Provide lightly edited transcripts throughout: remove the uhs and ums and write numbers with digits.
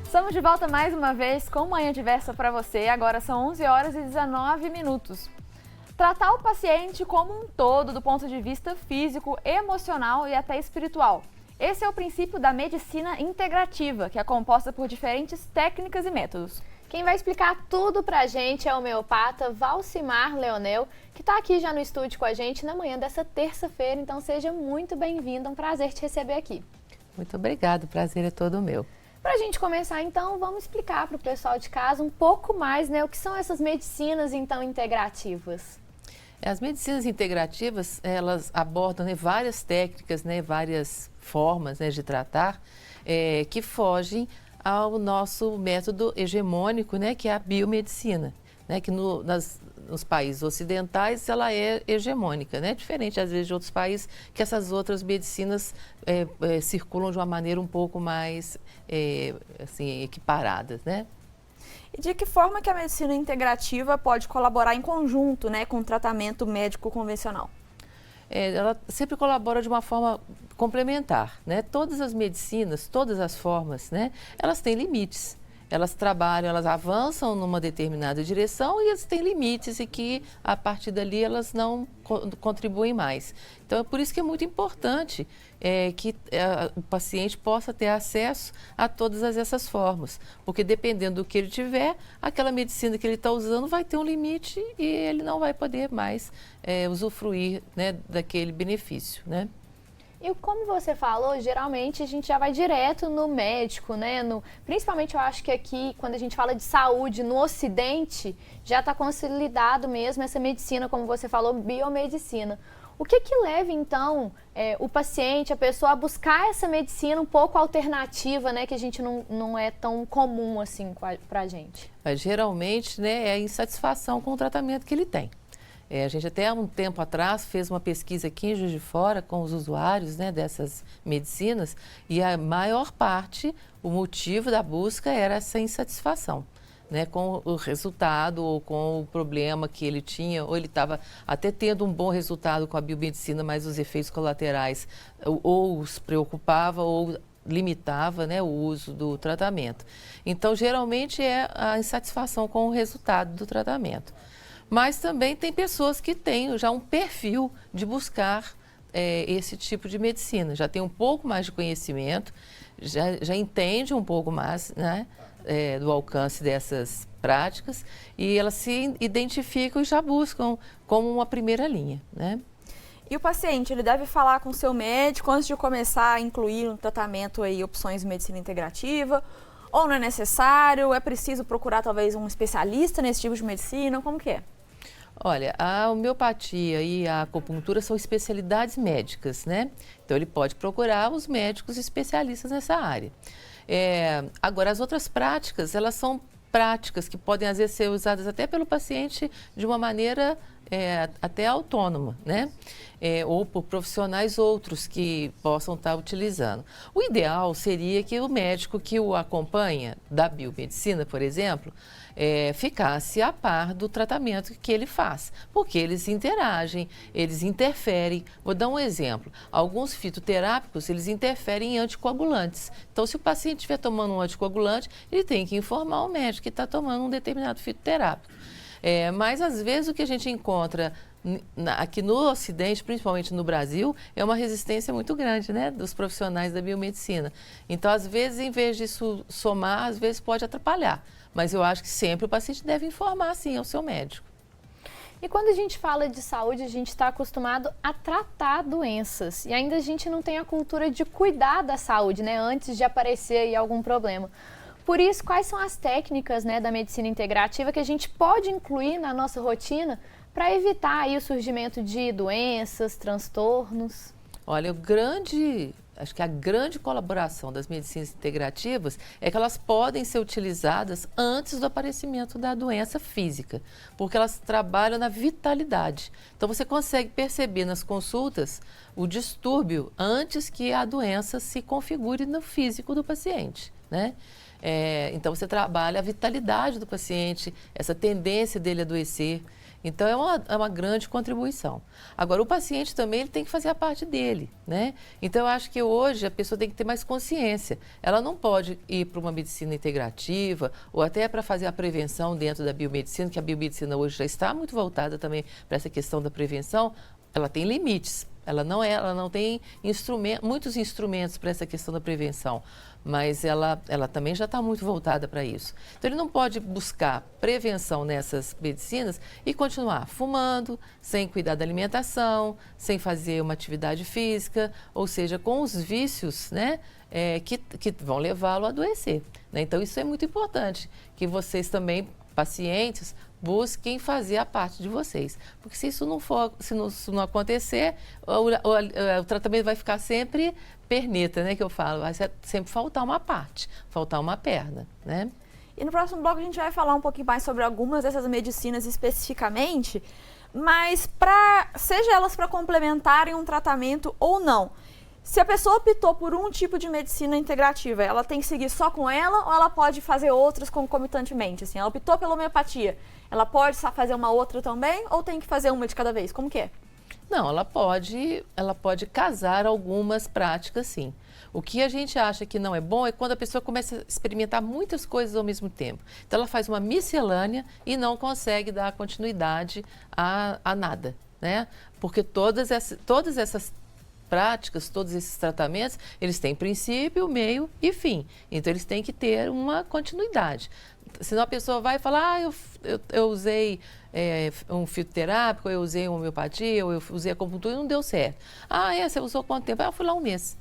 Estamos de volta mais uma vez com Manhã Diversa para você. Agora são 11 horas e 19 minutos. Tratar o paciente como um todo, do ponto de vista físico, emocional e até espiritual. Esse é o princípio da medicina integrativa, que é composta por diferentes técnicas e métodos. Quem vai explicar tudo pra gente é o homeopata Valcimar Leonel, que está aqui já no estúdio com a gente na manhã dessa terça-feira. Então seja muito bem-vindo, é um prazer te receber aqui. Muito obrigada, o prazer é todo meu. Para a gente começar, então, vamos explicar para o pessoal de casa um pouco mais, né, o que são essas medicinas, então, integrativas. As medicinas integrativas, elas abordam, né, várias técnicas, né, várias formas, né, de tratar, que fogem ao nosso método hegemônico, né, que é a biomedicina, né, que nos países ocidentais ela é hegemônica, né, diferente às vezes de outros países que essas outras medicinas circulam de uma maneira um pouco mais assim, equiparadas, né? E de que forma que a medicina integrativa pode colaborar em conjunto, né, com o tratamento médico convencional? Ela sempre colabora de uma forma complementar, né? Todas as medicinas, todas as formas, né? Elas têm limites. Elas trabalham, elas avançam numa determinada direção e elas têm limites e que, a partir dali, elas não contribuem mais. Então, é por isso que é muito importante que o paciente possa ter acesso a todas essas formas, porque dependendo do que ele tiver, aquela medicina que ele está usando vai ter um limite e ele não vai poder mais usufruir, né, daquele benefício, né? E como você falou, geralmente a gente já vai direto no médico, né? Principalmente eu acho que aqui, quando a gente fala de saúde no Ocidente, já está consolidado mesmo essa medicina, como você falou, biomedicina. O que leva, então, o paciente, a pessoa a buscar essa medicina um pouco alternativa, né? Que a gente não é tão comum assim para a gente? Mas, geralmente, né, é a insatisfação com o tratamento que ele tem. A gente até há um tempo atrás fez uma pesquisa aqui em Juiz de Fora com os usuários, né, dessas medicinas e a maior parte, o motivo da busca era essa insatisfação, né, com o resultado ou com o problema que ele tinha, ou ele estava até tendo um bom resultado com a biomedicina, mas os efeitos colaterais ou os preocupava ou limitava, né, o uso do tratamento. Então, geralmente é a insatisfação com o resultado do tratamento. Mas também tem pessoas que têm já um perfil de buscar esse tipo de medicina, já tem um pouco mais de conhecimento, já entende um pouco mais, né, do alcance dessas práticas e elas se identificam e já buscam como uma primeira linha, né? E o paciente, ele deve falar com o seu médico antes de começar a incluir no tratamento aí opções de medicina integrativa? Ou não é necessário? É preciso procurar talvez um especialista nesse tipo de medicina? Como que é? Olha, a homeopatia e a acupuntura são especialidades médicas, né? Então, ele pode procurar os médicos especialistas nessa área. Agora, as outras práticas, elas são práticas que podem, às vezes, ser usadas até pelo paciente de uma maneira até autônoma, né? Ou por profissionais outros que possam estar utilizando. O ideal seria que o médico que o acompanha, da biomedicina, por exemplo, ficasse a par do tratamento que ele faz, porque eles interagem, eles interferem. Vou dar um exemplo. Alguns fitoterápicos, eles interferem em anticoagulantes. Então, se o paciente estiver tomando um anticoagulante, ele tem que informar o médico que está tomando um determinado fitoterápico. Mas, às vezes, o que a gente encontra aqui no Ocidente, principalmente no Brasil, é uma resistência muito grande, né, dos profissionais da biomedicina. Então, às vezes, em vez disso somar, às vezes pode atrapalhar. Mas eu acho que sempre o paciente deve informar, sim, ao seu médico. E quando a gente fala de saúde, a gente está acostumado a tratar doenças. E ainda a gente não tem a cultura de cuidar da saúde, né, antes de aparecer aí algum problema. Por isso, quais são as técnicas, né, da medicina integrativa que a gente pode incluir na nossa rotina para evitar aí o surgimento de doenças, transtornos? Olha, acho que a grande colaboração das medicinas integrativas é que elas podem ser utilizadas antes do aparecimento da doença física, porque elas trabalham na vitalidade. Então, você consegue perceber nas consultas o distúrbio antes que a doença se configure no físico do paciente, né? Então, você trabalha a vitalidade do paciente, essa tendência dele a adoecer. Então, é uma grande contribuição. Agora, o paciente também ele tem que fazer a parte dele, né? Então, eu acho que hoje a pessoa tem que ter mais consciência. Ela não pode ir para uma medicina integrativa ou até para fazer a prevenção dentro da biomedicina, que a biomedicina hoje já está muito voltada também para essa questão da prevenção. Ela tem limites. Ela não tem muitos instrumentos para essa questão da prevenção, mas ela também já está muito voltada para isso. Então, ele não pode buscar prevenção nessas medicinas e continuar fumando, sem cuidar da alimentação, sem fazer uma atividade física, ou seja, com os vícios, né, que vão levá-lo a adoecer, né? Então, isso é muito importante, que vocês também, pacientes, busquem fazer a parte de vocês. Porque se isso não for, se não acontecer, o tratamento vai ficar sempre perneta, né? Que eu falo, vai sempre faltar uma parte, faltar uma perna, né? E no próximo bloco a gente vai falar um pouquinho mais sobre algumas dessas medicinas especificamente, mas seja elas para complementarem um tratamento ou não. Se a pessoa optou por um tipo de medicina integrativa, ela tem que seguir só com ela ou ela pode fazer outras concomitantemente? Assim, ela optou pela homeopatia, ela pode fazer uma outra também ou tem que fazer uma de cada vez? Como que é? Não, ela pode casar algumas práticas, sim. O que a gente acha que não é bom é quando a pessoa começa a experimentar muitas coisas ao mesmo tempo. Então, ela faz uma miscelânea e não consegue dar continuidade a nada, né? Porque todas essas práticas, todos esses tratamentos, eles têm princípio, meio e fim. Então, eles têm que ter uma continuidade. Senão a pessoa vai falar, eu usei um fitoterápico, eu usei homeopatia, eu usei acupuntura e não deu certo. Você usou quanto tempo? Eu fui lá um mês.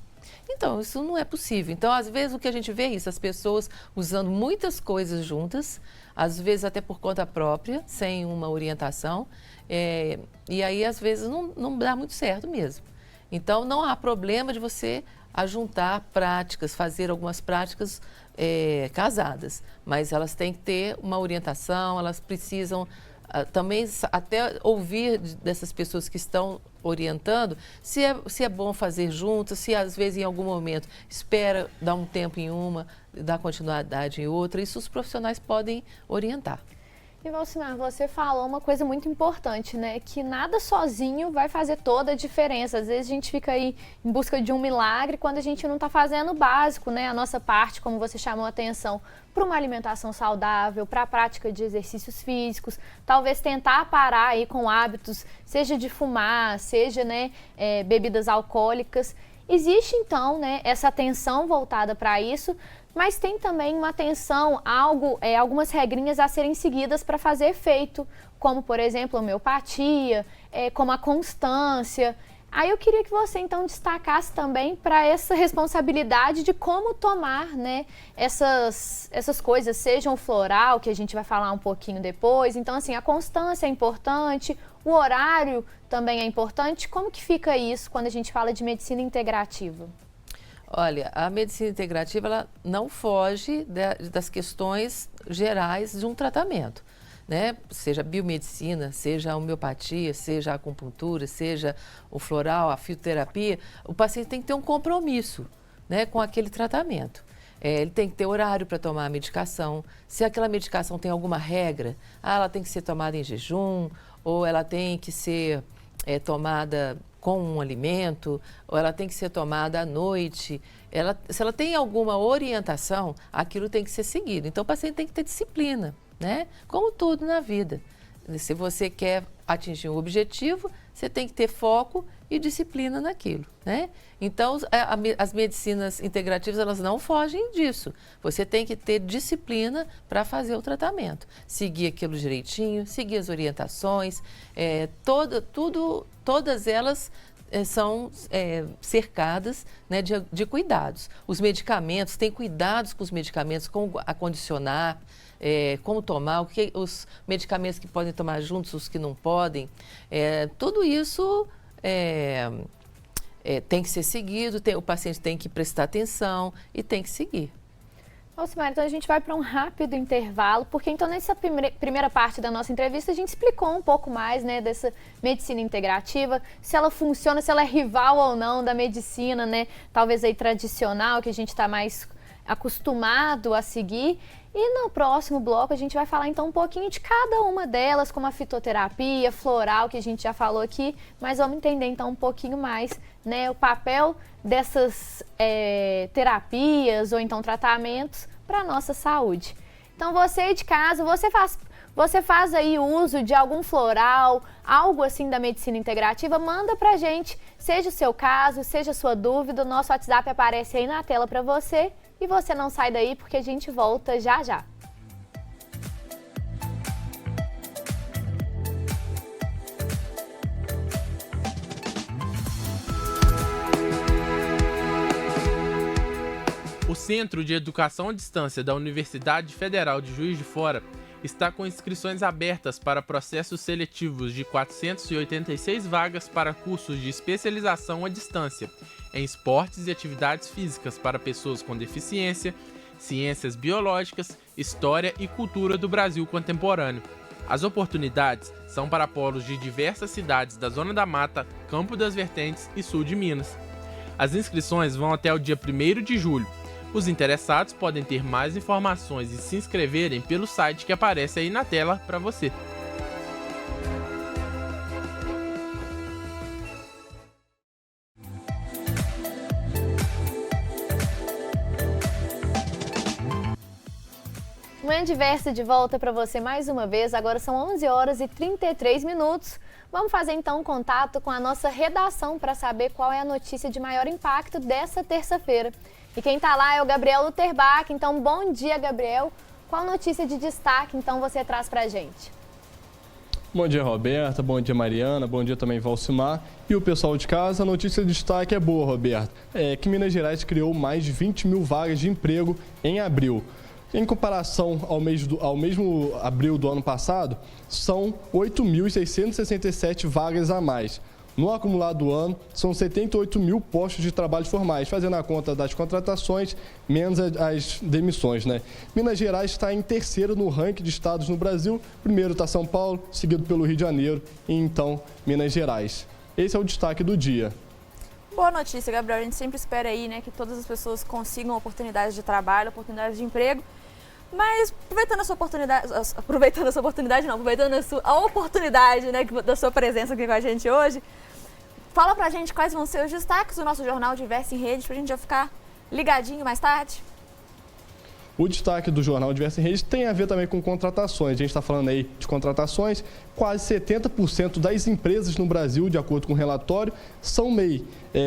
Então, isso não é possível. Então, às vezes, o que a gente vê é isso, as pessoas usando muitas coisas juntas, às vezes até por conta própria, sem uma orientação, e aí, às vezes, não dá muito certo mesmo. Então, não há problema de você ajuntar práticas, fazer algumas práticas casadas, mas elas têm que ter uma orientação, elas precisam também até ouvir dessas pessoas que estão orientando se é bom fazer juntas, se às vezes em algum momento espera dar um tempo em uma, dar continuidade em outra, isso os profissionais podem orientar. E Valcimar, você falou uma coisa muito importante, né? Que nada sozinho vai fazer toda a diferença. Às vezes a gente fica aí em busca de um milagre quando a gente não está fazendo o básico, né? A nossa parte, como você chamou a atenção, para uma alimentação saudável, para a prática de exercícios físicos, talvez tentar parar aí com hábitos, seja de fumar, seja, né, bebidas alcoólicas. Existe, então, né, essa atenção voltada para isso, mas tem também uma atenção, algumas regrinhas a serem seguidas para fazer efeito, como, por exemplo, a homeopatia, como a constância. Aí eu queria que você, então, destacasse também para essa responsabilidade de como tomar, né, essas coisas, sejam o floral, que a gente vai falar um pouquinho depois. Então, assim, a constância é importante, o horário também é importante. Como que fica isso quando a gente fala de medicina integrativa? Olha, a medicina integrativa ela não foge das questões gerais de um tratamento, né? Seja a biomedicina, seja a homeopatia, seja a acupuntura, seja o floral, a fitoterapia, o paciente tem que ter um compromisso, né, com aquele tratamento. Ele tem que ter horário para tomar a medicação. Se aquela medicação tem alguma regra, ela tem que ser tomada em jejum, ou ela tem que ser tomada com um alimento, ou ela tem que ser tomada à noite. Se ela tem alguma orientação, aquilo tem que ser seguido. Então, o paciente tem que ter disciplina, né? Como tudo na vida. Se você quer atingir um objetivo, você tem que ter foco e disciplina naquilo, né? Então, as medicinas integrativas, elas não fogem disso. Você tem que ter disciplina para fazer o tratamento. Seguir aquilo direitinho, seguir as orientações, todas elas são cercadas, né, de cuidados. Os medicamentos, tem cuidados com os medicamentos, como acondicionar, como tomar, os medicamentos que podem tomar juntos, os que não podem. Tudo isso tem que ser seguido, o paciente tem que prestar atenção e tem que seguir. Valcimar, então a gente vai para um rápido intervalo, porque então nessa primeira parte da nossa entrevista a gente explicou um pouco mais, né, dessa medicina integrativa, se ela funciona, se ela é rival ou não da medicina, né, talvez aí tradicional, que a gente está mais acostumado a seguir. E no próximo bloco a gente vai falar então um pouquinho de cada uma delas, como a fitoterapia, floral, que a gente já falou aqui, mas vamos entender então um pouquinho mais, né, o papel dessas terapias ou então tratamentos para a nossa saúde. Então você de casa, você faz aí uso de algum floral, algo assim da medicina integrativa, manda pra gente, seja o seu caso, seja a sua dúvida, o nosso WhatsApp aparece aí na tela para você. E você não sai daí porque a gente volta já já. O Centro de Educação à Distância da Universidade Federal de Juiz de Fora está com inscrições abertas para processos seletivos de 486 vagas para cursos de especialização à distância em esportes e atividades físicas para pessoas com deficiência, ciências biológicas, história e cultura do Brasil contemporâneo. As oportunidades são para polos de diversas cidades da Zona da Mata, Campo das Vertentes e Sul de Minas. As inscrições vão até o dia 1º de julho. Os interessados podem ter mais informações e se inscreverem pelo site que aparece aí na tela para você. Manhã Diversa de volta para você mais uma vez, agora são 11 horas e 33 minutos. Vamos fazer então um contato com a nossa redação para saber qual é a notícia de maior impacto dessa terça-feira. E quem está lá é o Gabriel Luterbach, então bom dia, Gabriel. Qual notícia de destaque então você traz para a gente? Bom dia, Roberta, bom dia, Mariana, bom dia também, Valcimar. E o pessoal de casa, a notícia de destaque é boa, Roberta. Que Minas Gerais criou mais de 20 mil vagas de emprego em abril. Em comparação ao mesmo abril do ano passado, são 8.667 vagas a mais. No acumulado do ano, são 78 mil postos de trabalho formais, fazendo a conta das contratações, menos as demissões, né? Minas Gerais está em terceiro no ranking de estados no Brasil. Primeiro está São Paulo, seguido pelo Rio de Janeiro e então Minas Gerais. Esse é o destaque do dia. Boa notícia, Gabriel. A gente sempre espera aí, né, que todas as pessoas consigam oportunidades de trabalho, oportunidades de emprego. Mas aproveitando a oportunidade, né, da sua presença aqui com a gente hoje, fala pra gente quais vão ser os destaques do nosso jornal Diversa em Rede, pra gente já ficar ligadinho mais tarde. O destaque do jornal Diversa em Rede tem a ver também com contratações. A gente está falando aí de contratações. Quase 70% das empresas no Brasil, de acordo com o relatório, são MEI.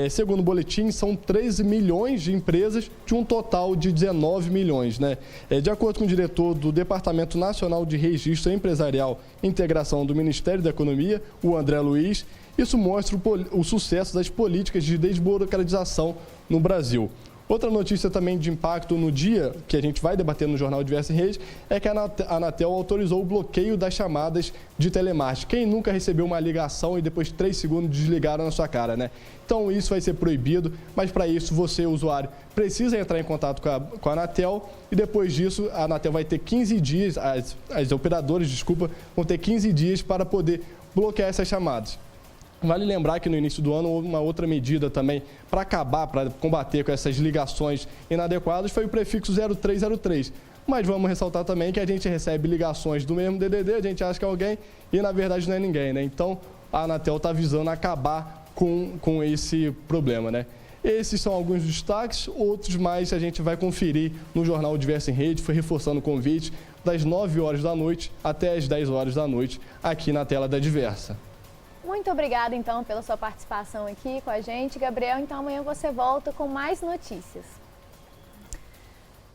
Segundo o boletim, são 13 milhões de empresas de um total de 19 milhões. Né? De acordo com o diretor do Departamento Nacional de Registro Empresarial e Integração do Ministério da Economia, o André Luiz, isso mostra o sucesso das políticas de desburocratização no Brasil. Outra notícia também de impacto no dia, que a gente vai debater no Jornal Diversa em Rede, é que a Anatel autorizou o bloqueio das chamadas de telemarketing. Quem nunca recebeu uma ligação e depois de 3 segundos desligaram na sua cara, né? Então isso vai ser proibido, mas para isso você, usuário, precisa entrar em contato com a Anatel e depois disso a Anatel vai ter 15 dias, as operadoras, vão ter 15 dias para poder bloquear essas chamadas. Vale lembrar que no início do ano houve uma outra medida também para combater com essas ligações inadequadas, foi o prefixo 0303. Mas vamos ressaltar também que a gente recebe ligações do mesmo DDD, a gente acha que é alguém e na verdade não é ninguém, né? Então a Anatel está visando acabar com esse problema, né? Esses são alguns destaques, outros mais a gente vai conferir no Jornal Diversa em Rede, foi reforçando o convite das 9 horas da noite até as 10 horas da noite aqui na tela da Diversa. Muito obrigada, então, pela sua participação aqui com a gente, Gabriel. Então, amanhã você volta com mais notícias.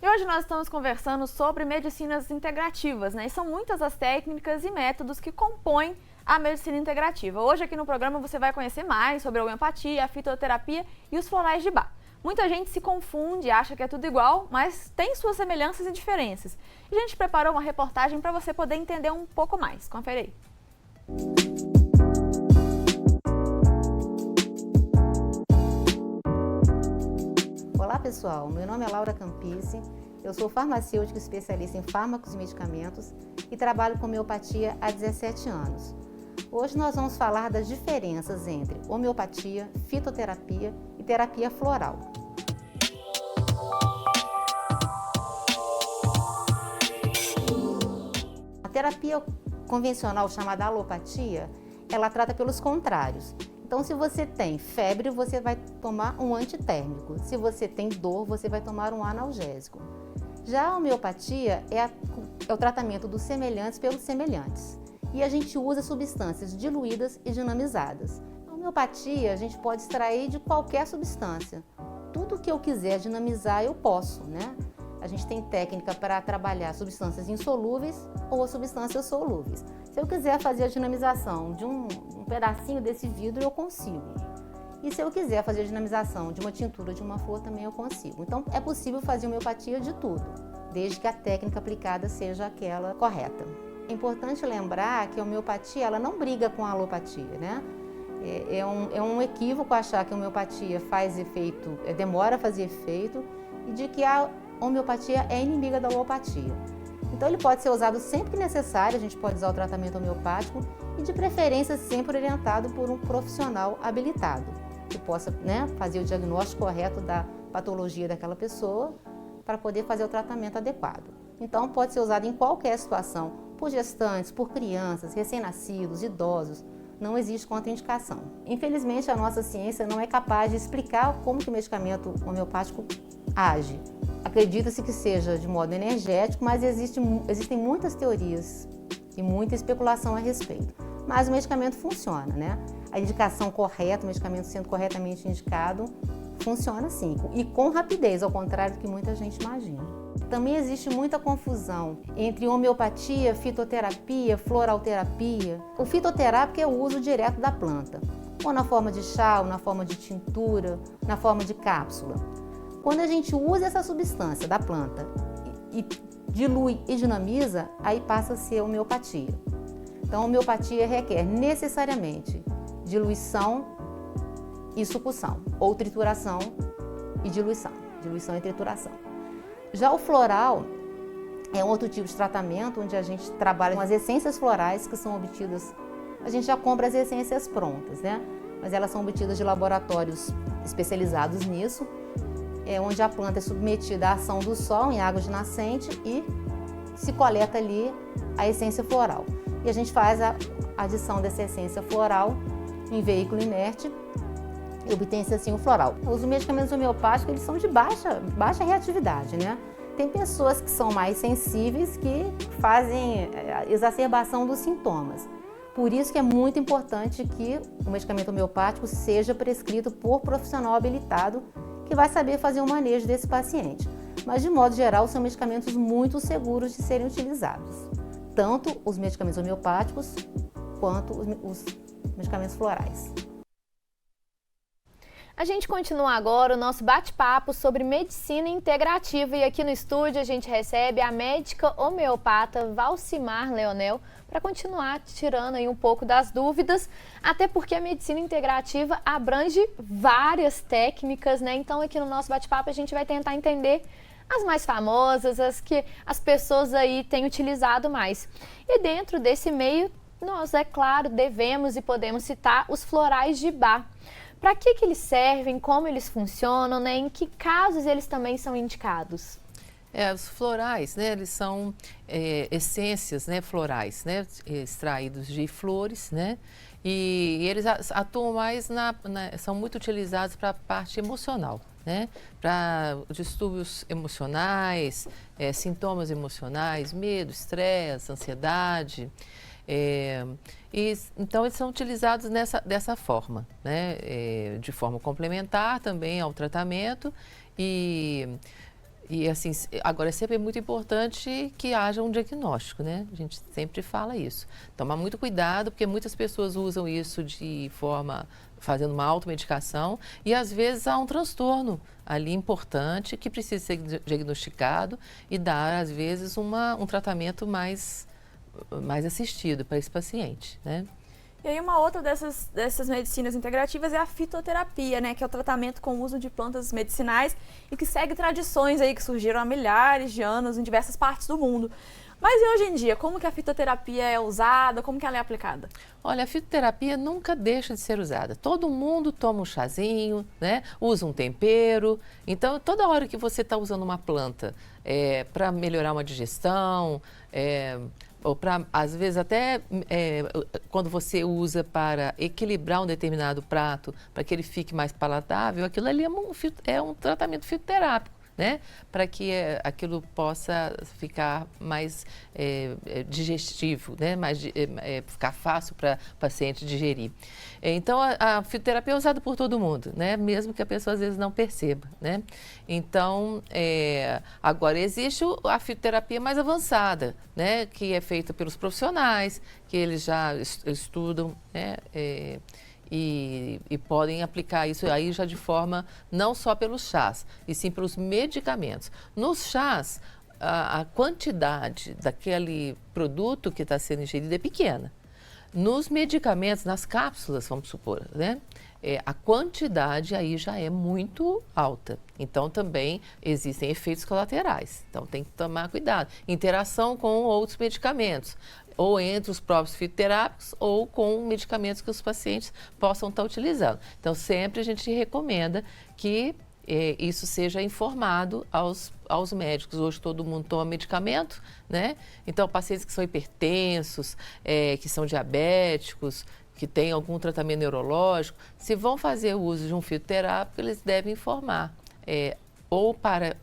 E hoje nós estamos conversando sobre medicinas integrativas, né? E são muitas as técnicas e métodos que compõem a medicina integrativa. Hoje aqui no programa você vai conhecer mais sobre a homeopatia, a fitoterapia e os florais de Bach. Muita gente se confunde, acha que é tudo igual, mas tem suas semelhanças e diferenças. E a gente preparou uma reportagem para você poder entender um pouco mais. Confere aí. Olá pessoal, meu nome é Laura Campisi, eu sou farmacêutica especialista em fármacos e medicamentos e trabalho com homeopatia há 17 anos. Hoje nós vamos falar das diferenças entre homeopatia, fitoterapia e terapia floral. terapia convencional chamada alopatia, ela trata pelos contrários. Então, se você tem febre, você vai tomar um antitérmico. Se você tem dor, você vai tomar um analgésico. Já a homeopatia é o tratamento dos semelhantes pelos semelhantes. E a gente usa substâncias diluídas e dinamizadas. A homeopatia a gente pode extrair de qualquer substância. Tudo que eu quiser dinamizar, eu posso, né? A gente tem técnica para trabalhar substâncias insolúveis ou substâncias solúveis. Se eu quiser fazer a dinamização de um pedacinho desse vidro, eu consigo. E se eu quiser fazer a dinamização de uma tintura de uma flor, também eu consigo. Então, é possível fazer homeopatia de tudo, desde que a técnica aplicada seja aquela correta. É importante lembrar que a homeopatia ela não briga com a alopatia, né? É um equívoco achar que a homeopatia faz efeito, demora a fazer efeito, e de que a homeopatia é inimiga da alopatia. Então, ele pode ser usado sempre que necessário, a gente pode usar o tratamento homeopático e, de preferência, sempre orientado por um profissional habilitado, que possa, né, fazer o diagnóstico correto da patologia daquela pessoa para poder fazer o tratamento adequado. Então, pode ser usado em qualquer situação, por gestantes, por crianças, recém-nascidos, idosos, não existe contraindicação. Infelizmente, a nossa ciência não é capaz de explicar como que o medicamento homeopático age. Acredita-se que seja de modo energético, mas existem muitas teorias e muita especulação a respeito. Mas o medicamento funciona, né? A indicação correta, o medicamento sendo corretamente indicado, funciona sim, e com rapidez, ao contrário do que muita gente imagina. Também existe muita confusão entre homeopatia, fitoterapia, floralterapia. O fitoterápico é o uso direto da planta, ou na forma de chá, ou na forma de tintura, na forma de cápsula. Quando a gente usa essa substância da planta e dilui e dinamiza, aí passa a ser homeopatia. Então, a homeopatia requer necessariamente diluição e sucção, ou trituração e diluição e trituração. Já o floral é um outro tipo de tratamento onde a gente trabalha com as essências florais que são obtidas, a gente já compra as essências prontas, né? Mas elas são obtidas de laboratórios especializados nisso, onde a planta é submetida à ação do sol em água de nascente e se coleta ali a essência floral. E a gente faz a adição dessa essência floral em veículo inerte e obtém-se assim o floral. Os medicamentos homeopáticos eles são de baixa reatividade, né? Tem pessoas que são mais sensíveis que fazem exacerbação dos sintomas. Por isso que é muito importante que o medicamento homeopático seja prescrito por profissional habilitado que vai saber fazer o manejo desse paciente. Mas, de modo geral, são medicamentos muito seguros de serem utilizados. Tanto os medicamentos homeopáticos, quanto os medicamentos florais. A gente continua agora o nosso bate-papo sobre medicina integrativa e aqui no estúdio a gente recebe a médica homeopata Valcimar Leonel para continuar tirando aí um pouco das dúvidas, até porque a medicina integrativa abrange várias técnicas, né? Então aqui no nosso bate-papo a gente vai tentar entender as mais famosas, as que as pessoas aí têm utilizado mais. E dentro desse meio, nós, é claro, devemos e podemos citar os florais de Bach. Para que eles servem, como eles funcionam, né? Em que casos eles também são indicados? Os florais, né, eles são essências, né, florais, né, extraídos de flores, né, e eles atuam mais são muito utilizados para a parte emocional, né, para distúrbios emocionais, sintomas emocionais, medo, estresse, ansiedade. Então, eles são utilizados dessa forma, né, de forma complementar também ao tratamento e assim, agora é sempre muito importante que haja um diagnóstico, né? A gente sempre fala isso. Tomar muito cuidado, porque muitas pessoas usam isso de forma, fazendo uma automedicação e às vezes há um transtorno ali importante que precisa ser diagnosticado e dar, às vezes, um tratamento mais assistido para esse paciente, né? E aí uma outra dessas medicinas integrativas é a fitoterapia, né? Que é o tratamento com o uso de plantas medicinais e que segue tradições aí que surgiram há milhares de anos em diversas partes do mundo. Mas e hoje em dia, como que a fitoterapia é usada, como que ela é aplicada? Olha, a fitoterapia nunca deixa de ser usada. Todo mundo toma um chazinho, né? Usa um tempero. Então, toda hora que você está usando uma planta para melhorar uma digestão, ou para, às vezes, até quando você usa para equilibrar um determinado prato, para que ele fique mais palatável, aquilo ali é um tratamento fitoterápico, né? Para que aquilo possa ficar mais digestivo, né? Ficar fácil para o paciente digerir. Então, a fitoterapia é usada por todo mundo, né? Mesmo que a pessoa às vezes não perceba, né? Então, agora existe a fitoterapia mais avançada, né? Que é feita pelos profissionais, que eles já estudam, né? E podem aplicar isso aí já de forma não só pelos chás, e sim pelos medicamentos. Nos chás, a quantidade daquele produto que está sendo ingerido é pequena. Nos medicamentos, nas cápsulas, vamos supor, né? A quantidade aí já é muito alta. Então, também existem efeitos colaterais. Então, tem que tomar cuidado. Interação com outros medicamentos, ou entre os próprios fitoterápicos, ou com medicamentos que os pacientes possam estar utilizando. Então, sempre a gente recomenda que isso seja informado aos médicos. Hoje todo mundo toma medicamento, né? Então, pacientes que são hipertensos, que são diabéticos, que têm algum tratamento neurológico, se vão fazer uso de um fitoterápico, eles devem informar ou para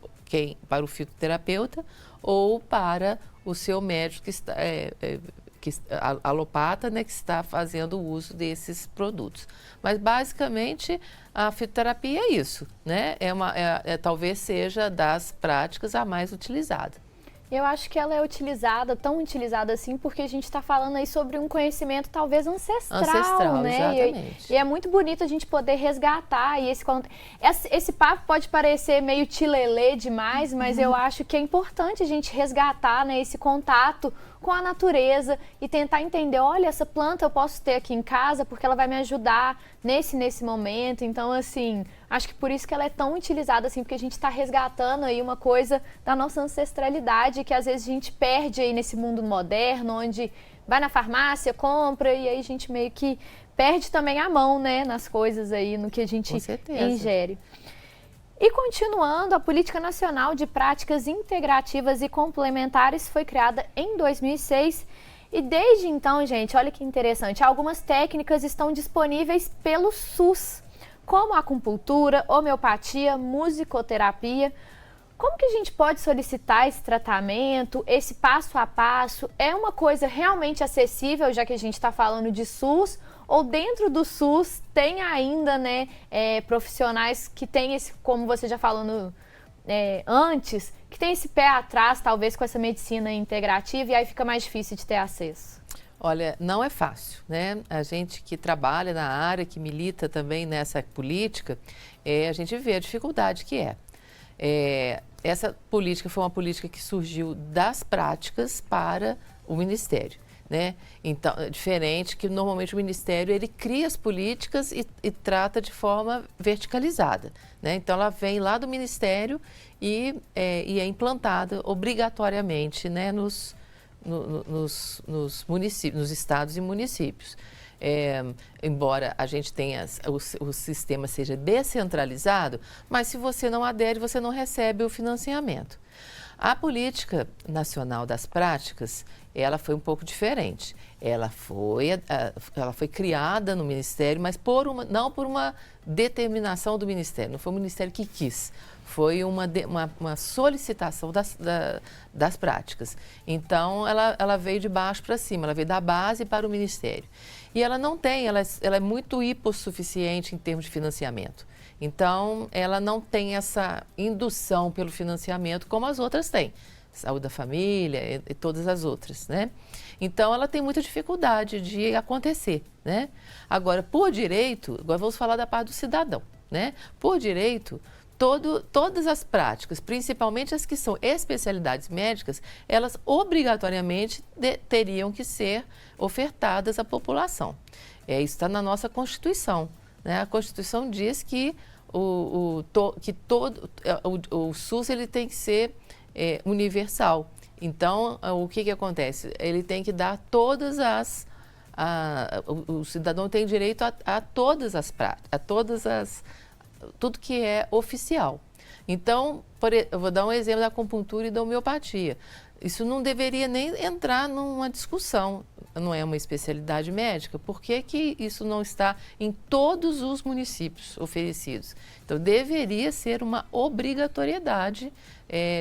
o fitoterapeuta ou para o seu médico que está alopata, né, que está fazendo uso desses produtos. Mas basicamente a fitoterapia é isso, né? Talvez seja das práticas a mais utilizada. Eu acho que ela é utilizada, tão utilizada assim, porque a gente está falando aí sobre um conhecimento talvez ancestral, né? Exatamente. E é muito bonito a gente poder resgatar. E esse papo pode parecer meio tilelê demais, mas eu acho que é importante a gente resgatar, né, esse contato com a natureza e tentar entender, olha, essa planta eu posso ter aqui em casa porque ela vai me ajudar nesse momento. Então, assim, acho que por isso que ela é tão utilizada, assim, porque a gente está resgatando aí uma coisa da nossa ancestralidade que às vezes a gente perde aí nesse mundo moderno, onde vai na farmácia, compra e aí a gente meio que perde também a mão, né, nas coisas aí, no que a gente ingere. E continuando, a Política Nacional de Práticas Integrativas e Complementares foi criada em 2006 e desde então, gente, olha que interessante, algumas técnicas estão disponíveis pelo SUS, como a acupuntura, homeopatia, musicoterapia. Como que a gente pode solicitar esse tratamento, esse passo a passo? É uma coisa realmente acessível, já que a gente está falando de SUS? Ou dentro do SUS tem ainda, né, profissionais que têm esse, como você já falou antes, que tem esse pé atrás, talvez, com essa medicina integrativa e aí fica mais difícil de ter acesso? Olha, não é fácil, né? A gente que trabalha na área, que milita também nessa política, a gente vê a dificuldade que é. Essa política foi uma política que surgiu das práticas para o Ministério, né? Então, é diferente que normalmente o Ministério ele cria as políticas e trata de forma verticalizada, né? Então, ela vem lá do Ministério e é implantada obrigatoriamente, né, nos municípios, nos estados e municípios. Embora a gente tenha, o sistema seja descentralizado, mas se você não adere, você não recebe o financiamento. A Política Nacional das Práticas, ela foi um pouco diferente. Ela foi criada no Ministério, mas não por uma determinação do Ministério, não foi o Ministério que quis. Foi uma solicitação das práticas. Então, ela veio de baixo para cima, ela veio da base para o Ministério. E ela não tem, ela é muito hipossuficiente em termos de financiamento. Então, ela não tem essa indução pelo financiamento como as outras têm. Saúde da família e todas as outras, né? Então, ela tem muita dificuldade de acontecer, né? Agora, por direito, agora vamos falar da parte do cidadão, né? Por direito, todas as práticas, principalmente as que são especialidades médicas, elas obrigatoriamente teriam que ser ofertadas à população. Isso está na nossa Constituição, né? A Constituição diz que o SUS ele tem que ser universal. Então, o que acontece? Ele tem que dar todas as... o cidadão tem direito a todas as práticas, tudo que é oficial. Então, eu vou dar um exemplo da acupuntura e da homeopatia. isso não deveria nem entrar numa discussão. Não é uma especialidade médica, por que que isso não está em todos os municípios oferecidos? Então, deveria ser uma obrigatoriedade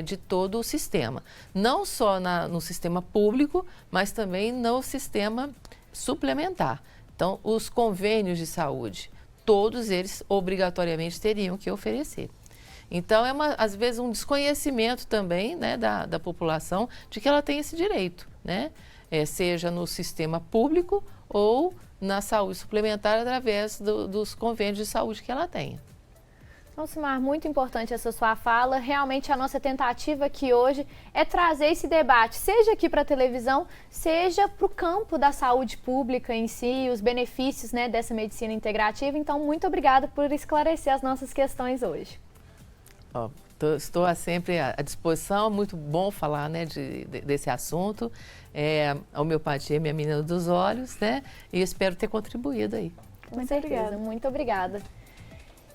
de todo o sistema. Não só no sistema público, mas também no sistema suplementar. Então, os convênios de saúde, todos eles obrigatoriamente teriam que oferecer. Então, às vezes, um desconhecimento também, né, da população de que ela tem esse direito, né? Seja no sistema público ou na saúde suplementar através dos convênios de saúde que ela tenha. Então, Silmar, muito importante essa sua fala. Realmente a nossa tentativa aqui hoje é trazer esse debate, seja aqui para a televisão, seja para o campo da saúde pública em si, os benefícios, né, dessa medicina integrativa. Então, muito obrigada por esclarecer as nossas questões hoje. Estou sempre à disposição, muito bom falar, né, desse assunto. A homeopatia é minha menina dos olhos, né? E espero ter contribuído aí. Com certeza, muito obrigada.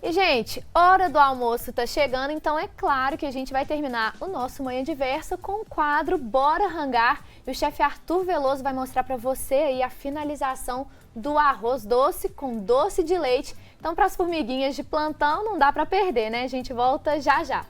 E, gente, hora do almoço está chegando, então é claro que a gente vai terminar o nosso Manhã Diversa com o quadro Bora Rangar. E o chefe Arthur Veloso vai mostrar para você aí a finalização do arroz doce com doce de leite. Então, para as formiguinhas de plantão, não dá para perder, né? A gente volta já já.